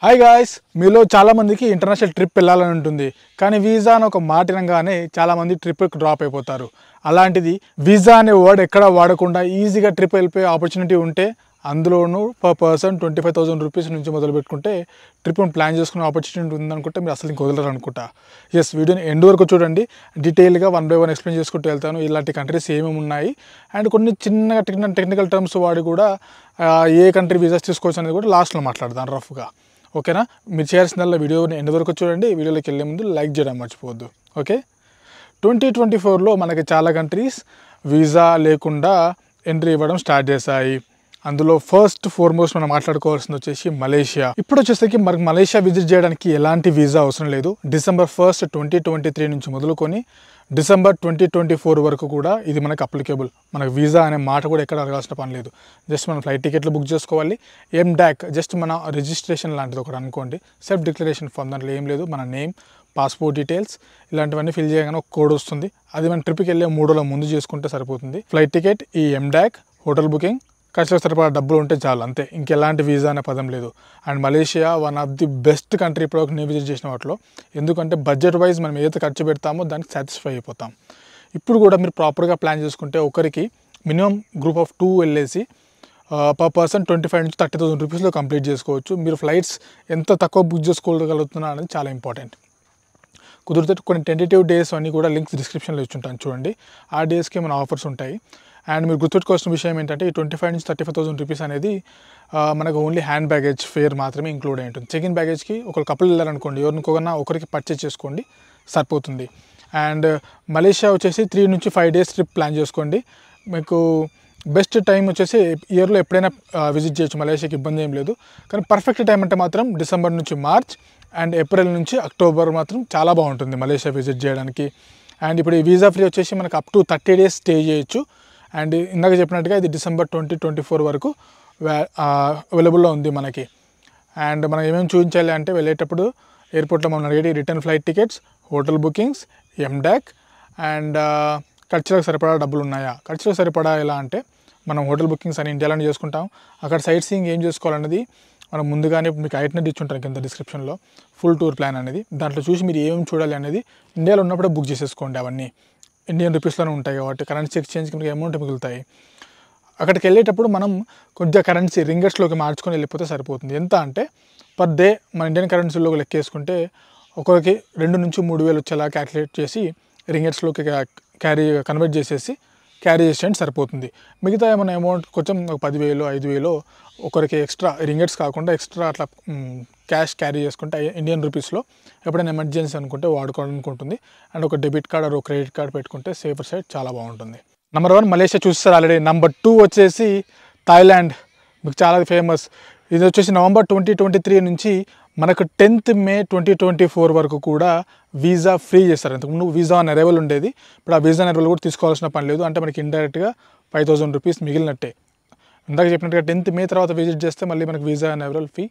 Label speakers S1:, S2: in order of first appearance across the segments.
S1: Hi guys, మీలో చాలామందికి international trip వెళ్ళాలని ఉంటుంది. కానీ వీసా అని ఒక మాట వినగానే చాలామంది ట్రిప్కి డ్రాప్ అయిపోతారు. అలాంటిది వీసా అనే వర్డ్ ఎక్కడ వాడకుండా ఈజీగా ట్రిప్ వెళ్ళిపోయే ఆపర్చునిటీ ఉంటే, అందులోనూ పర్ పర్సన్ 25,000 రూపీస్ నుంచి మొదలు పెట్టుకుంటే ట్రిప్ని ప్లాన్ చేసుకునే ఆపర్చునిటీ ఉందనుకుంటే మీరు అసలు ఇంక వదలరు అనుకుంటా. ఎస్, వీడియోని ఎండ్ వరకు చూడండి. డీటెయిల్గా 1 by 1 ఎక్స్ప్లెయిన్ చేసుకుంటూ వెళ్తాను. ఇలాంటి కంట్రీస్ ఏమేమి ఉన్నాయి అండ్ కొన్ని చిన్నగా టెక్నికల్ టర్మ్స్ వాడి కూడా ఏ కంట్రీ వీసాస్ తీసుకోవచ్చు అనేది కూడా లాస్ట్లో మాట్లాడతాను రఫ్గా. ఓకేనా? మీరు చేయాల్సిందల్లా వీడియోని ఎండ్ వరకు చూడండి. వీడియోలోకి వెళ్ళే ముందు లైక్ చేయడం మర్చిపోవద్దు. ఓకే, 2024లో మనకి చాలా కంట్రీస్ వీసా లేకుండా ఎంట్రీ ఇవ్వడం స్టార్ట్ చేశాయి. అందులో ఫస్ట్ ఫార్మోస్ట్ మనం మాట్లాడుకోవాల్సింది వచ్చేసి మలేషియా. ఇప్పుడు వచ్చేసరికి మనకి మలేషియా విజిట్ చేయడానికి ఎలాంటి వీసా అవసరం లేదు. December 1st, 2023 నుంచి మొదలుకొని December 2024 వరకు కూడా ఇది మనకు అప్లికేబుల్. మనకు వీసా అనే మాట కూడా ఎక్కడ అడగాల్సిన పని లేదు. జస్ట్ మనం ఫ్లైట్ టికెట్లు బుక్ చేసుకోవాలి. ఎండాక్ జస్ట్ మన రిజిస్ట్రేషన్ లాంటిది ఒకటి అనుకోండి. సెల్ఫ్ డిక్లరేషన్ ఫామ్, దాంట్లో ఏం లేదు. మన నేమ్, పాస్పోర్ట్ డీటెయిల్స్ ఇలాంటివన్నీ ఫిల్ చేయగానే ఒక కోడ్ వస్తుంది. అది మన ట్రిప్కి వెళ్ళే 3 రోజుల ముందు చేసుకుంటే సరిపోతుంది. ఫ్లైట్ టికెట్, ఈ ఎండాక్, హోటల్ బుకింగ్, ఖర్చులకు సరిపడా డబ్బులు ఉంటే చాలు, అంతే. ఇంకెలాంటి వీసా అనే పదం లేదు. And Malaysia one of the best country ఇప్పుడు నేను విజిట్ చేసిన వాటిలో. ఎందుకంటే బడ్జెట్ వైజ్ మనం ఏదైతే ఖర్చు పెడతామో దానికి సాటిస్ఫై అయిపోతాం. ఇప్పుడు కూడా మీరు ప్రాపర్గా ప్లాన్ చేసుకుంటే ఒకరికి మినిమం గ్రూప్ ఆఫ్ 2 వెళ్ళేసి పర్ పర్సన్ 25,000 నుంచి 30,000 రూపీస్లో కంప్లీట్ చేసుకోవచ్చు. మీరు ఫ్లైట్స్ ఎంత తక్కువ బుక్ చేసుకోగలుగుతున్నారు అనేది చాలా ఇంపార్టెంట్. కుదిరితే కొన్ని టెంటేటివ్ డేస్ అన్నీ కూడా లింక్స్ డిస్క్రిప్షన్లో ఇచ్చుంటాను, చూడండి. ఆ డేస్కి మన ఆఫర్స్ ఉంటాయి. అండ్ మీరు గుర్తుపెట్టుకోవాల్సిన విషయం ఏంటంటే ఈ 25,000 నుంచి 35,000 రూపీస్ అనేది మనకు ఓన్లీ హ్యాండ్ బ్యాగేజ్ ఫేర్ మాత్రమే ఇంక్లూడ్ అయి ఉంటుంది. చెక్ ఇన్ బ్యాగేజ్కి ఒక కపుల్ వెళ్ళారనుకోండి, ఎవరికొకన్నా ఒకరికి పర్చేస్ చేసుకోండి, సరిపోతుంది. అండ్ మలేషియా వచ్చేసి 3 నుంచి 5 డేస్ ట్రిప్ ప్లాన్ చేసుకోండి. మీకు బెస్ట్ టైం వచ్చేసి ఇయర్లో ఎప్పుడైనా విజిట్ చేయొచ్చు మలేషియాకి, ఇబ్బంది ఏం లేదు. కానీ పర్ఫెక్ట్ టైం అంటే మాత్రం December నుంచి March అండ్ April నుంచి October మాత్రం చాలా బాగుంటుంది మలేషియా విజిట్ చేయడానికి. అండ్ ఇప్పుడు ఈ వీసా ఫ్రీ వచ్చేసి మనకు అప్ టు 30 డేస్ స్టే చేయొచ్చు. అండ్ ఇందాక చెప్పినట్టుగా ఇది December 2024 వరకు అవైలబుల్లో ఉంది మనకి. అండ్ మనం ఏమేమి చూపించాలి అంటే, వెళ్ళేటప్పుడు ఎయిర్పోర్ట్లో మనం అడిగేది return flight tickets, hotel bookings, ఎండాక్ and ఖర్చులకు సరిపడా డబ్బులు ఉన్నాయా. ఖర్చులకు సరిపడా ఎలా అంటే, మనం హోటల్ బుకింగ్స్ అని ఇండియాలోనే చేసుకుంటాం. అక్కడ సైట్ సీయింగ్ ఏం చేసుకోవాలనేది మనం ముందుగానే మీకు ఐటనరీ ఇచ్చుంటారు కింద డిస్క్రిప్షన్లో, ఫుల్ టూర్ ప్లాన్ అనేది. దాంట్లో చూసి మీరు ఏమేమి చూడాలి అనేది ఇండియాలో ఉన్నప్పుడే బుక్ చేసేసుకోండి. అవన్నీ ఇండియన్ రూపీస్లోనే ఉంటాయి కాబట్టి కరెన్సీ ఎక్స్చేంజ్కి మనకి అమౌంట్ మిగులుతాయి. అక్కడికి వెళ్ళేటప్పుడు మనం కొద్దిగా కరెన్సీ రింగర్స్లోకి మార్చుకొని వెళ్ళిపోతే సరిపోతుంది. ఎంత అంటే పర్ డే మన ఇండియన్ కరెన్సీలోకి లెక్కేసుకుంటే ఒకరికి 2 నుంచి 3,000 వచ్చేలా క్యాలిక్యులేట్ చేసి రింగర్స్లోకి కన్వర్ట్ చేసేసి క్యారీ చేసేయండి, సరిపోతుంది. మిగతా ఏమైనా అమౌంట్ కొంచెం ఒక 10,000, 5,000 ఒకరికి ఎక్స్ట్రా రింగర్స్ కాకుండా ఎక్స్ట్రా అట్లా క్యాష్ క్యారీ చేసుకుంటే ఇండియన్ రూపీస్లో ఎప్పుడైనా ఎమర్జెన్సీ అనుకుంటే వాడుకోవడానికి ఉంటుంది. అండ్ ఒక debit card or credit card పెట్టుకుంటే సేఫర్ సైడ్ చాలా బాగుంటుంది. నెంబర్ 1 మలేషియా చూస్తారు ఆల్రెడీ. నెంబర్ 2 వచ్చేసి థాయిలాండ్, మీకు చాలా ఫేమస్. ఇది వచ్చేసి November 2023 నుంచి మనకు 10th May 2024 వరకు కూడా వీసా ఫ్రీ చేస్తారు. ఇంతకుముందు వీసా ఆన్ అరైవల్ ఉండేది, ఇప్పుడు ఆ వీసా ఆన్ అరైవల్ కూడా తీసుకోవాల్సిన పని లేదు. అంటే మనకి ఇండైరెక్ట్గా 5,000 రూపీస్ మిగిలినట్టే. ఇందాక చెప్పినట్టుగా 10th May తర్వాత విజిట్ చేస్తే మళ్ళీ మనకి వీసా ఆన్ అరైవల్ ఫీ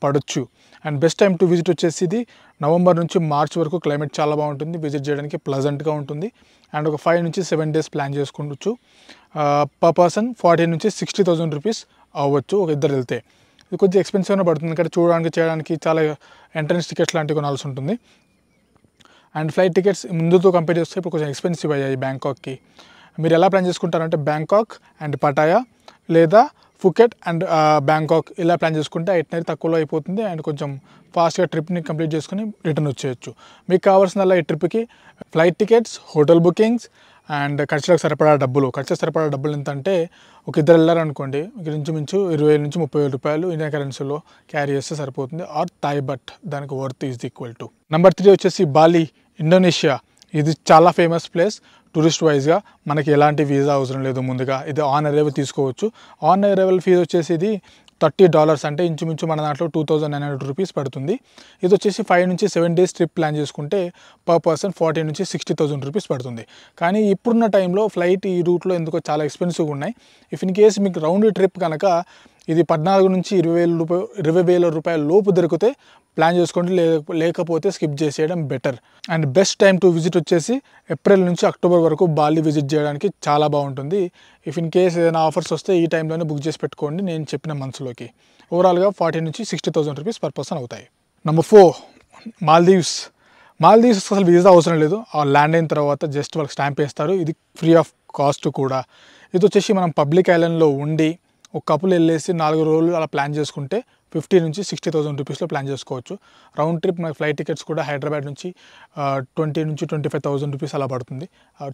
S1: పడవచ్చు. And best time to visit వచ్చేసి ఇది November నుంచి March వరకు. క్లైమేట్ చాలా బాగుంటుంది, విజిట్ చేయడానికి ప్లజెంట్గా ఉంటుంది. అండ్ ఒక 5 నుంచి 7 డేస్ ప్లాన్ చేసుకోవచ్చు. పర్ పర్సన్ 40,000 నుంచి 60,000 రూపీస్ అవ్వచ్చు ఒక ఇద్దరు వెళ్తే. ఇది కొంచెం ఎక్స్పెన్సివ్గా పడుతుంది, ఎందుకంటే చూడడానికి చేయడానికి చాలా ఎంట్రన్స్ టికెట్స్ లాంటివి కొనాల్సి ఉంటుంది. అండ్ ఫ్లైట్ టికెట్స్ ముందుతో కంపేర్ చేస్తే ఇప్పుడు కొంచెం ఎక్స్పెన్సివ్ అయ్యాయి బ్యాంకాక్కి. మీరు ఎలా ప్లాన్ చేసుకుంటారంటే బ్యాంకాక్ అండ్ పటాయా లేదా ఫుకెట్ అండ్ బ్యాంకాక్ ఇలా ప్లాన్ చేసుకుంటే ఐటనరీ తక్కువలో అయిపోతుంది. అండ్ కొంచెం ఫాస్ట్గా ట్రిప్ని కంప్లీట్ చేసుకుని రిటర్న్ వచ్చేయచ్చు. మీకు కావాల్సిందల్లా ఈ ట్రిప్కి flight tickets, hotel bookings and ఖర్చులకు సరిపడా డబ్బులు. ఖర్చులకు సరిపడా డబ్బులు ఎంత అంటే, ఒక ఇద్దరు వెళ్ళారనుకోండి, ఇంచుమించు 20,000 నుంచి 30,000 రూపాయలు ఇండియన్ కరెన్సీలో క్యారీ చేస్తే సరిపోతుంది. ఆర్ థాయ్ బట్, దానికి worth is equal to. Number 3 వచ్చేసి బాలి, ఇండోనేషియా. ఇది చాలా ఫేమస్ ప్లేస్ టూరిస్ట్ వైజ్గా. మనకి ఎలాంటి వీసా అవసరం లేదు ముందుగా. ఇది ఆన్ అరైవల్ తీసుకోవచ్చు. ఆన్ అరైవల్ ఫీజు వచ్చేసి ఇది $30, అంటే ఇంచుమించు మన దాంట్లో 2,900 రూపీస్ పడుతుంది. ఇది వచ్చేసి 5 నుంచి 7 డేస్ ట్రిప్ ప్లాన్ చేసుకుంటే పర్ పర్సన్ 40,000 నుంచి 60,000 రూపీస్ పడుతుంది. కానీ ఇప్పుడున్న టైంలో ఫ్లైట్ ఈ రూట్లో ఎందుకో చాలా ఎక్స్పెన్సివ్గా ఉన్నాయి. ఇఫ్ ఇన్ కేస్ మీకు రౌండ్ ట్రిప్ కనుక ఇది 14 నుంచి 20,000 రూపాయల లోపు దొరికితే ప్లాన్ చేసుకోండి, లేకపోతే స్కిప్ చేసేయడం better. And best time to visit వచ్చేసి ఏప్రిల్ నుంచి అక్టోబర్ వరకు బాలి విజిట్ చేయడానికి చాలా బాగుంటుంది. ఇఫ్ ఇన్ కేస్ ఏదైనా ఆఫర్స్ వస్తే ఈ టైంలోనే బుక్ చేసి పెట్టుకోండి నేను చెప్పిన మంత్స్లోకి. ఓవరాల్గా 40,000 నుంచి 60,000 రూపీస్ పర్ పర్సన్ అవుతాయి. నెంబర్ 4 మాల్దీవ్స్. మాల్దీవ్స్ అసలు వీసా అవసరం లేదు. ఆ ల్యాండ్ అయిన తర్వాత జస్ట్ వాళ్ళకి స్టాంప్ వేస్తారు. ఇది ఫ్రీ ఆఫ్ కాస్ట్ కూడా. ఇది వచ్చేసి మనం పబ్లిక్ ఐలాండ్లో ఉండి ఒక కపుల్ వెళ్ళేసి 4 రోజులు అలా ప్లాన్ చేసుకుంటే 50,000 నుంచి 60,000 రూపీస్లో ప్లాన్ చేసుకోవచ్చు. రౌండ్ ట్రిప్ మనకి ఫ్లైట్ టికెట్స్ కూడా హైదరాబాద్ నుంచి 20,000 నుంచి 25,000 రూపీస్ అలా పడుతుంది.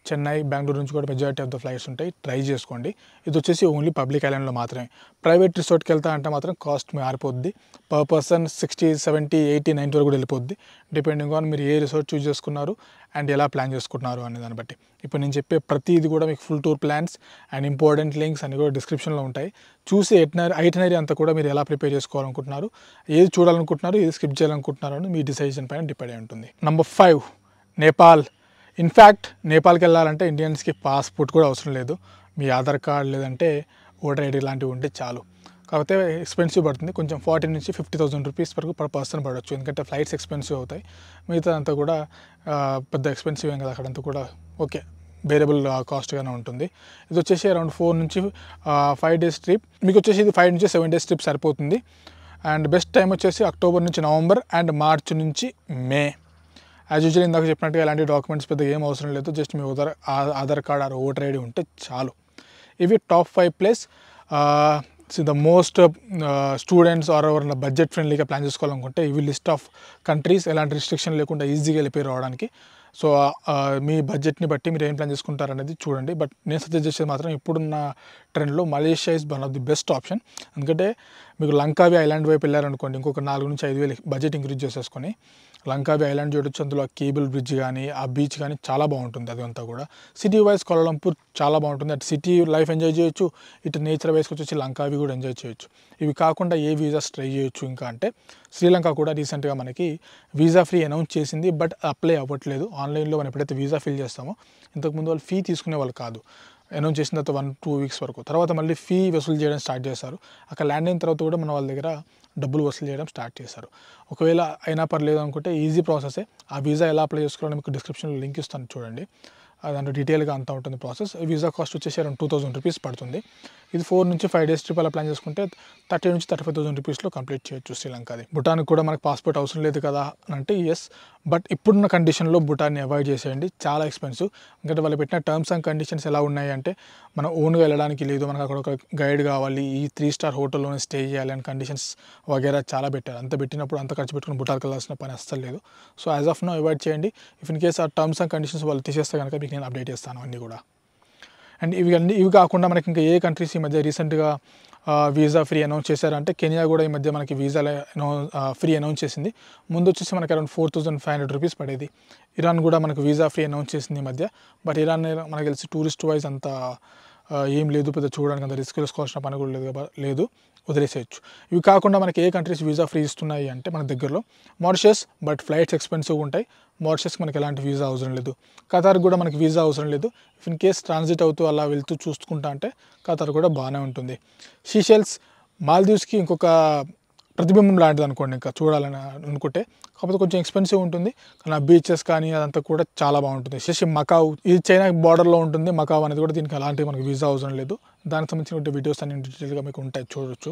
S1: చెన్నై, బెంగళూరు నుంచి కూడా మెజారిటీ ఆఫ్ ద ఫ్లైట్స్ ఉంటాయి. ట్రై చేసుకోండి. ఇది వచ్చేసి ఓన్లీ పబ్లిక్ ఐలాండ్లో మాత్రమే. ప్రైవేట్ రిసార్ట్కి వెళ్తా అంటే మాత్రం కాస్ట్ మారిపోద్ది. పర్ పర్సన్ 60, 70, 80, 90 వరకు కూడా వెళ్ళిపోద్ది. డిపెండింగ్ ఆన్ మీరు ఏ రిసార్ట్ చూస్ చేసుకున్నారు అండ్ ఎలా ప్లాన్ చేసుకుంటున్నారు అనే దాన్ని బట్టి. ఇప్పుడు నేను చెప్పే ప్రతిది కూడా మీకు full tour plans and important links అన్ని కూడా డిస్క్రిప్షన్లో ఉంటాయి. చూసి ఐటినరీ అంతా కూడా మీరు ఎలా ప్రిపేర్ చేసుకోవాలనుకుంటున్నారు, ఏది చూడాలనుకుంటున్నారు, ఏది స్కిప్ చేయాలనుకుంటున్నారు అని మీ డిసిజన్ పైన డిపెండ్ అయి ఉంటుంది. నెంబర్ 5 నేపాల్. ఇన్ఫ్యాక్ట్ నేపాల్కి వెళ్ళాలంటే ఇండియన్స్కి పాస్పోర్ట్ కూడా అవసరం లేదు. మీ ఆధార్ కార్డ్ లేదంటే ఓటర్ ఐడి లాంటివి ఉంటే చాలు. కాకపోతే ఎక్స్పెన్సివ్ పడుతుంది కొంచెం. 40,000 నుంచి 50,000 రూపీస్ వరకు పర్ పర్సన్ పడవచ్చు. ఎందుకంటే ఫ్లైట్స్ ఎక్స్పెన్సివ్ అవుతాయి. మిగతా అంతా కూడా పెద్ద ఎక్స్పెన్సివ్ ఏం కదా, అక్కడంతా కూడా ఓకే వేరియబుల్ కాస్ట్గానే ఉంటుంది. ఇది వచ్చేసి అరౌండ్ 4 నుంచి 5 డేస్ ట్రిప్. మీకు వచ్చేసి ఇది 5 నుంచి 7 డేస్ ట్రిప్ సరిపోతుంది. అండ్ బెస్ట్ టైం వచ్చేసి అక్టోబర్ నుంచి నవంబర్ అండ్ మార్చ్ నుంచి మే. యాజ్ యూజువల్ ఇందాక చెప్పినట్టుగా ఎలాంటి డాక్యుమెంట్స్ పెద్దగా ఏం అవసరం లేదు. జస్ట్ మీ Aadhaar card or voter ID ఉంటే చాలు. ఇవి top 5 place the most students or ఎవరైనా బడ్జెట్ ఫ్రెండ్లీగా ప్లాన్ చేసుకోవాలనుకుంటే ఇవి లిస్ట్ ఆఫ్ కంట్రీస్. ఎలాంటి రిస్ట్రిక్షన్ లేకుండా ఈజీగా వెళ్ళిపోయి రావడానికి. సో మీ బడ్జెట్ని బట్టి మీరు ఏం ప్లాన్ చేసుకుంటారు అనేది చూడండి. బట్ నేను సజెస్ట్ చేసేది మాత్రం ఇప్పుడున్న ట్రెండ్లో Malaysia is one of the best option. ఎందుకంటే మీకు లంకావి ఐలాండ్ వైపు వెళ్ళారనుకోండి, ఇంకొక 4 నుంచి 5,000 బడ్జెట్ ఇంక్రీజ్ చేసేసుకొని లంకావి ఐలాండ్ చూడొచ్చు. అందులో ఆ కేబుల్ బ్రిడ్జ్ కానీ ఆ బీచ్ కానీ చాలా బాగుంటుంది. అదంతా కూడా సిటీ వైజ్ కోలాలంపూర్ చాలా బాగుంటుంది. అటు సిటీ లైఫ్ ఎంజాయ్ చేయొచ్చు, ఇటు నేచర్ వైజ్కి వచ్చేసి లంకావి కూడా ఎంజాయ్ చేయొచ్చు. ఇవి కాకుండా ఏ వీసాస్ ట్రై చేయొచ్చు ఇంకా అంటే శ్రీలంక కూడా రీసెంట్గా మనకి వీసా ఫ్రీ అనౌన్స్ చేసింది. బట్ అప్లై అవ్వట్లేదు. ఆన్లైన్లో మనం ఎప్పుడైతే వీసా ఫిల్ చేస్తామో ఇంతకుముందు వాళ్ళు ఫీ తీసుకునే వాళ్ళు కాదు. అనౌన్స్ చేసిన తర్వాత 1-2 వీక్స్ వరకు తర్వాత మళ్ళీ ఫీ వసూలు చేయడం స్టార్ట్ చేశారు. అక్కడ ల్యాండ్ అయిన తర్వాత కూడా మన వాళ్ళ దగ్గర డబ్బులు వసూలు చేయడం స్టార్ట్ చేశారు. ఒకవేళ అయినా పర్లేదు అనుకుంటే ఈజీ ప్రాసెసే. ఆ వీసా ఎలా అప్లై చేసుకోవాలని మీకు డిస్క్రిప్షన్లో లింక్ ఇస్తాను చూడండి. దాంట్లో డీటెయిల్గా అంతా ఉంటుంది ప్రాసెస్. వీసా కాస్ట్ వచ్చేసి అరౌండ్ 2,000 రూపీస్ పడుతుంది. ఇది 4 నుంచి 5 డేస్ ట్రిప్ అలా ప్లాన్ చేసుకుంటే 30,000 నుంచి 35,000 రూపీస్లో కంప్లీట్ చేయొచ్చు శ్రీలంకది. భూటాన్కి కూడా మనకు పాస్పోర్ట్ అవసరం లేదు కదా అని అంటే ఎస్, బట్ ఇప్పుడున్న కండిషన్లో భూటాన్ని అవాయిడ్ చేసేయండి. చాలా ఎక్స్పెన్సివ్. ఎందుకంటే వాళ్ళు పెట్టిన టర్మ్స్ అండ్ కండిషన్స్ ఎలా ఉన్నాయి అంటే మనం ఓన్గా వెళ్ళడానికి లేదు, మనకు అక్కడ ఒక గైడ్ కావాలి, ఈ 3 స్టార్ హోటల్లోనే స్టే చేయాలి అని కండిషన్స్ వగేరా చాలా పెట్టారు. అంత పెట్టినప్పుడు అంత ఖర్చు పెట్టుకుని భూటాన్కి వెళ్ళాల్సిన పని అస్సలు లేదు. So as of now avoid చేయండి. ఇఫ్ ఇన్ కేస్ ఆ టర్మ్స్ అండ్ కండిషన్స్ వాళ్ళు తీసేస్తే కనుక మీకు నేను అప్డేట్ చేస్తాను అన్నీ కూడా. అండ్ ఇవి కాకుండా మనకి ఇంకా ఏ కంట్రీస్ ఈ మధ్య రీసెంట్గా వీసా ఫ్రీ అనౌన్స్ చేశారంటే కెనియా కూడా ఈ మధ్య మనకి వీసా ఫ్రీ అనౌన్స్ చేసింది. ముందు వచ్చేసి మనకి అరౌండ్ 4,500 రూపీస్ పడేది. ఇరాన్ కూడా మనకు వీసా ఫ్రీ అనౌన్స్ చేసింది ఈ మధ్య. బట్ ఇరాన్ మనకు తెలిసి టూరిస్ట్ వైజ్ అంత ఏం లేదు, పెద్ద చూడడానికి అంత రిస్క్ తీసుకోవాల్సిన పని కూడా లేదు, వదిలేసేయచ్చు. ఇవి కాకుండా మనకి ఏ కంట్రీస్ వీసా ఫ్రీ ఇస్తున్నాయి అంటే మన దగ్గరలో మారిషస్, బట్ ఫ్లైట్స్ ఎక్స్పెన్సివ్ ఉంటాయి. మారిషస్కి మనకి ఎలాంటి వీసా అవసరం లేదు. ఖతార్ కూడా మనకి వీసా అవసరం లేదు. ఇఫ్ ఇన్ కేస్ ట్రాన్సిట్ అవుతూ అలా వెళ్తూ చూసుకుంటా అంటే ఖతార్ కూడా బాగానే ఉంటుంది. సీషెల్స్, మాల్దీవ్స్కి ఇంకొక ప్రతిబింబం లాంటిది అనుకోండి ఇంకా చూడాలని అనుకుంటే. కాకపోతే కొంచెం ఎక్స్పెన్సివ్ ఉంటుంది కానీ ఆ బీచెస్ కానీ అదంతా కూడా చాలా బాగుంటుంది. విశేషం మకావ్, ఇది చైనా బార్డర్లో ఉంటుంది. మకావ్ అనేది కూడా దీనికి అలాంటి మనకి వీసా అవసరం లేదు. దానికి సంబంధించిన వీడియోస్ అన్ని డీటెయిల్గా మీకు ఉంటాయి, చూడొచ్చు.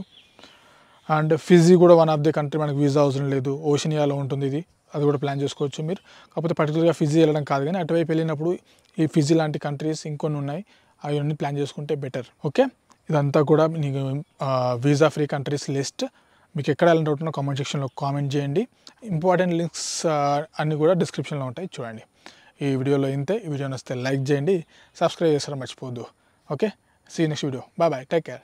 S1: అండ్ ఫిజీ కూడా వన్ ఆఫ్ ది కంట్రీ మనకి వీసా అవసరం లేదు. ఓషనియాలో ఉంటుంది ఇది, అది కూడా ప్లాన్ చేసుకోవచ్చు మీరు. కాకపోతే పర్టికులర్గా ఫిజీ వెళ్ళడం కాదు కానీ అటువైపు వెళ్ళినప్పుడు ఈ ఫిజీ లాంటి కంట్రీస్ ఇంకొన్ని ఉన్నాయి, అవన్నీ ప్లాన్ చేసుకుంటే బెటర్. ఓకే, ఇదంతా కూడా మీకు వీసా ఫ్రీ కంట్రీస్ లిస్ట్. మీకు ఎక్కడ వెళ్ళిన డౌట్ ఉన్నా కామెంట్ సెక్షన్లో కామెంట్ చేయండి. ఇంపార్టెంట్ లింక్స్ అన్నీ కూడా డిస్క్రిప్షన్లో ఉంటాయి, చూడండి. ఈ వీడియోలో ఇంతే. ఈ వీడియో నచ్చితే లైక్ చేయండి, సబ్స్క్రైబ్ చేస్తారా మర్చిపోవద్దు. Okay, see next video. Bye bye, take care.